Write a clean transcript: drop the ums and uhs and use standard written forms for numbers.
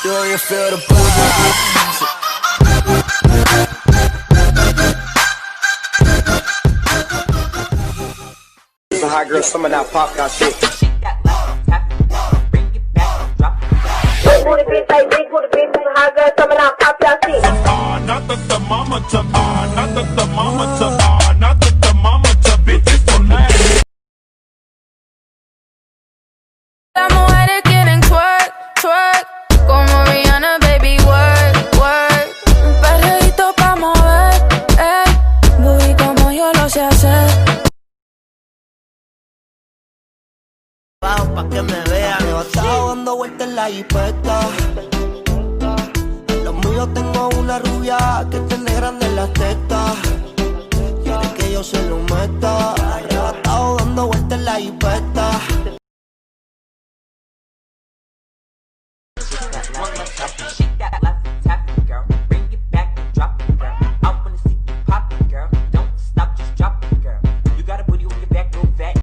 Do you feel the vibes? It's a hot girl summer now, pop got shit. Big booty bitch, like big booty bitch, it's a hot girl summer now, pop y'all shit. Not the mama to not the mama to not the mama to bitches tonight. Las mujeres quieren twerk, twerk, como Rihanna, baby, work, work. Un perreíto pa' mover, ey, booty como yo lo sé hacer. Pa' que me vean. Me he estado dando vueltas en la jipeta. En los míos tengo una rubia que tiene grandes las tetas. Quiere que yo se lo meta. Arrebatado dando vueltas en la jipeta.